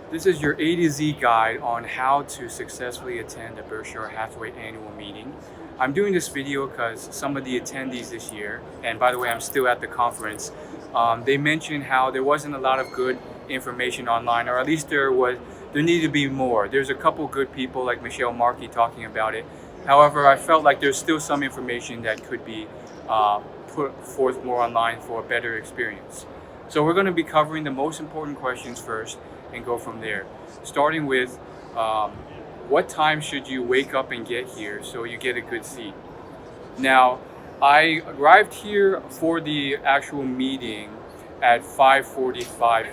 This is your A to Z guide on how to successfully attend the Berkshire Hathaway annual meeting. I'm doing this video because some of the attendees this year, and by the way, I'm still at the conference, they mentioned how there wasn't a lot of good information online, or at least there needed to be more. There's a couple good people like Michelle Markey talking about it. However, I felt like there's still some information that could be put forth more online for a better experience. So we're going to be covering the most important questions first and go from there. Starting with what time should you wake up and get here so you get a good seat? Now, I arrived here for the actual meeting at 5:45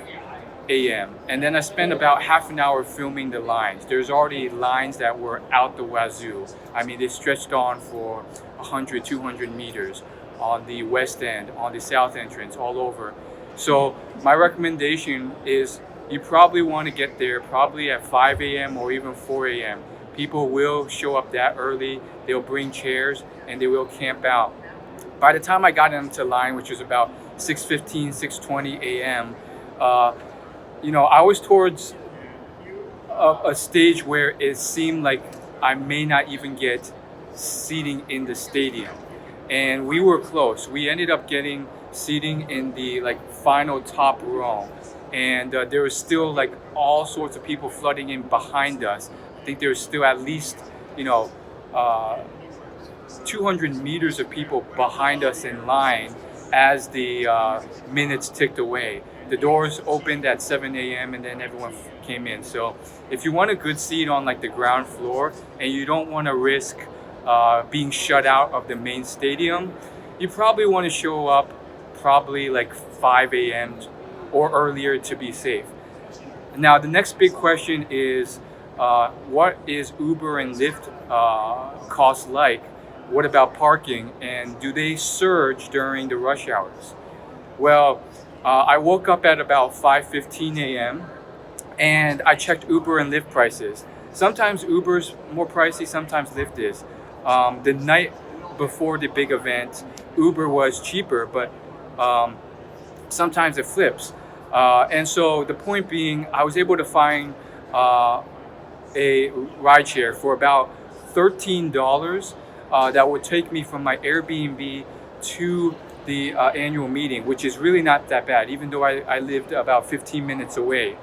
a.m. and then I spent about half an hour filming the lines. There's already lines that were out the wazoo. I mean, they stretched on for 100, 200 meters on the west end, on the south entrance, all over. So my recommendation is you probably want to get there probably at 5 a.m. or even 4 a.m. People will show up that early. They'll bring chairs and they will camp out. By the time I got into line, which was about 6:15, 6:20 a.m., I was towards a stage where it seemed like I may not even get seating in the stadium. And we were close. We ended up getting seating in the final top row, and there was still all sorts of people flooding in behind us. I think there was still at least uh, 200 meters of people behind us in line as the minutes ticked away. The doors opened at 7 a.m. and then everyone came in. So if you want a good seat on the ground floor and you don't want to risk being shut out of the main stadium, you probably want to show up probably 5 a.m. or earlier to be safe. Now, the next big question is what is Uber and Lyft cost like? What about parking? And do they surge during the rush hours? Well, I woke up at about 5:15 a.m. and I checked Uber and Lyft prices. Sometimes Uber's more pricey, sometimes Lyft is. The night before the big event, Uber was cheaper, but sometimes it flips. And so the point being, I was able to find a rideshare for about $13 that would take me from my Airbnb to the annual meeting, which is really not that bad, even though I lived about 15 minutes away.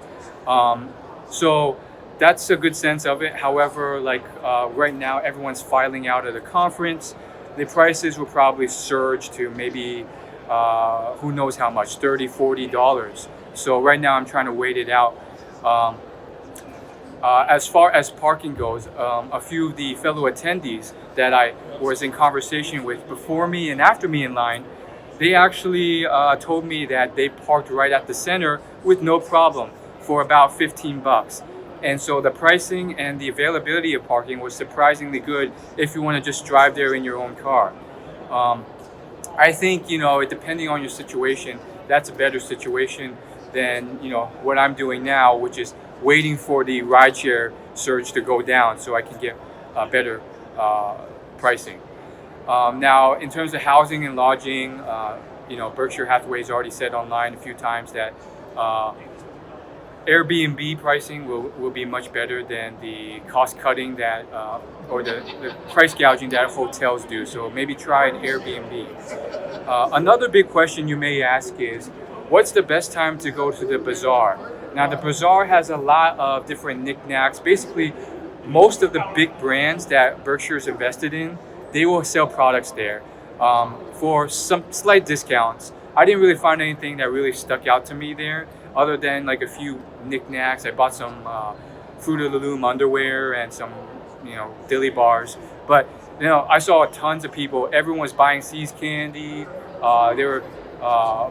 So that's a good sense of it. However, right now, everyone's filing out of the conference. The prices will probably surge to maybe who knows how much, $30, $40. So right now I'm trying to wait it out. As far as parking goes, a few of the fellow attendees that I was in conversation with before me and after me in line, they actually told me that they parked right at the center with no problem for about 15 bucks. And so the pricing and the availability of parking was surprisingly good if you want to just drive there in your own car. I think, depending on your situation, that's a better situation than, what I'm doing now, which is waiting for the rideshare surge to go down so I can get better pricing. Now, in terms of housing and lodging, Berkshire Hathaway's already said online a few times that Airbnb pricing will be much better than the cost cutting that or the price gouging that hotels do. So maybe try an Airbnb. Another big question you may ask is, what's the best time to go to the bazaar? Now, the bazaar has a lot of different knickknacks. Basically, most of the big brands that Berkshire's invested in, they will sell products there for some slight discounts. I didn't really find anything that really stuck out to me there, other than a few knickknacks. I bought some Fruit of the Loom underwear and some, dilly bars. But I saw tons of people. Everyone was buying See's candy. They were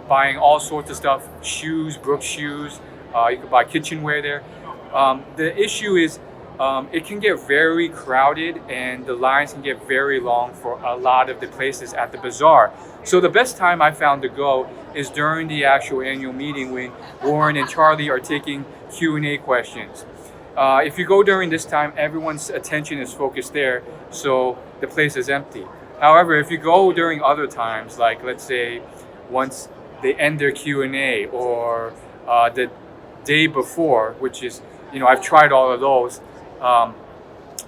buying all sorts of stuff, shoes, Brooks shoes. You could buy kitchenware there. The issue is it can get very crowded and the lines can get very long for a lot of the places at the bazaar. So the best time I found to go is during the actual annual meeting when Warren and Charlie are taking Q&A questions. If you go during this time, everyone's attention is focused there, so the place is empty. However, if you go during other times, like let's say once they end their Q&A or the day before, which is, I've tried all of those. Um,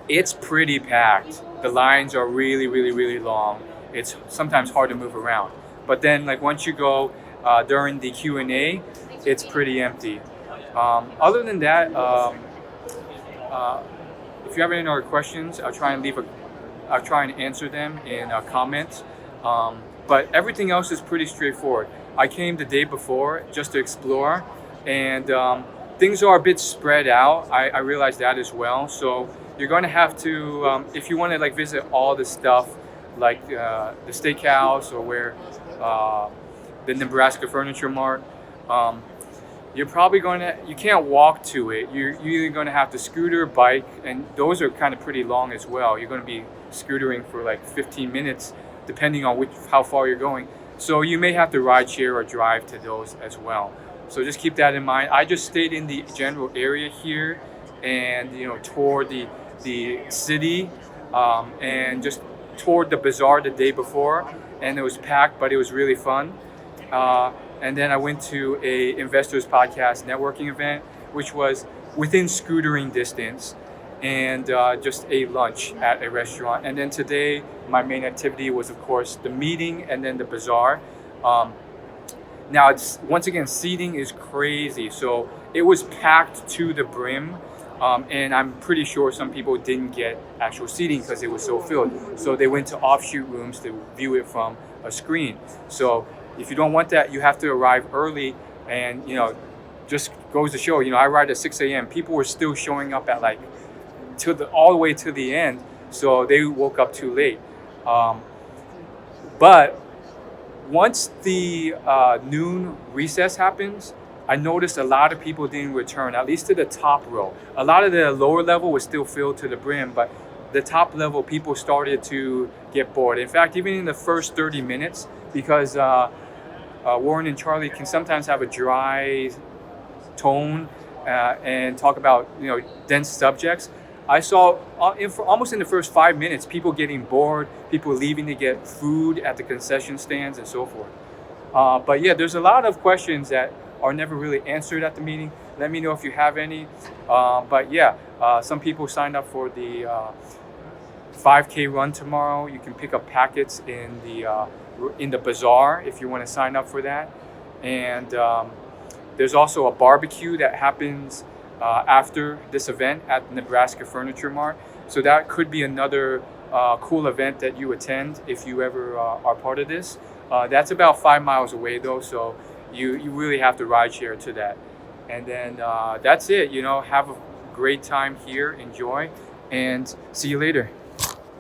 it's pretty packed. The lines are really, really, really long. It's sometimes hard to move around. But then, like once you go during the Q&A, it's pretty empty. Other than that, uh, if you have any other questions, I'll try and answer them in comments. But everything else is pretty straightforward. I came the day before just to explore, and things are a bit spread out. I realize that as well. So you're going to have to, if you want to like visit all the stuff, like the steakhouse or where the Nebraska Furniture Mart. You're probably you can't walk to it. You're either going to have to scooter, bike, and those are kind of pretty long as well. You're going to be scootering for like 15 minutes, depending on how far you're going. So you may have to ride share or drive to those as well. So just keep that in mind. I just stayed in the general area here and, toured the city and just toured the bazaar the day before. And it was packed, but it was really fun. And then I went to a Investors Podcast networking event, which was within scootering distance, and just ate lunch at a restaurant. And then today, my main activity was, of course, the meeting and then the bazaar. Now, once again, seating is crazy. So it was packed to the brim. And I'm pretty sure some people didn't get actual seating because it was so filled. So they went to offshoot rooms to view it from a screen. So if you don't want that, you have to arrive early, and just goes to show. I arrived at 6 a.m. People were still showing up at all the way to the end, so they woke up too late. But once the noon recess happens, I noticed a lot of people didn't return, at least to the top row. A lot of the lower level was still filled to the brim, but the top level people started to get bored. In fact, even in the first 30 minutes, because Warren and Charlie can sometimes have a dry tone and talk about dense subjects. I saw almost in the first 5 minutes people getting bored, people leaving to get food at the concession stands and so forth. But yeah, there's a lot of questions that are never really answered at the meeting. Let me know if you have any. But yeah, some people signed up for the 5K run tomorrow. You can pick up packets in the bazaar if you want to sign up for that. And there's also a barbecue that happens after this event at the Nebraska Furniture Mart. So that could be another cool event that you attend if you ever are part of this. That's about 5 miles away though, so you really have to ride share to that. And then that's it. Have a great time here, enjoy, and see you later.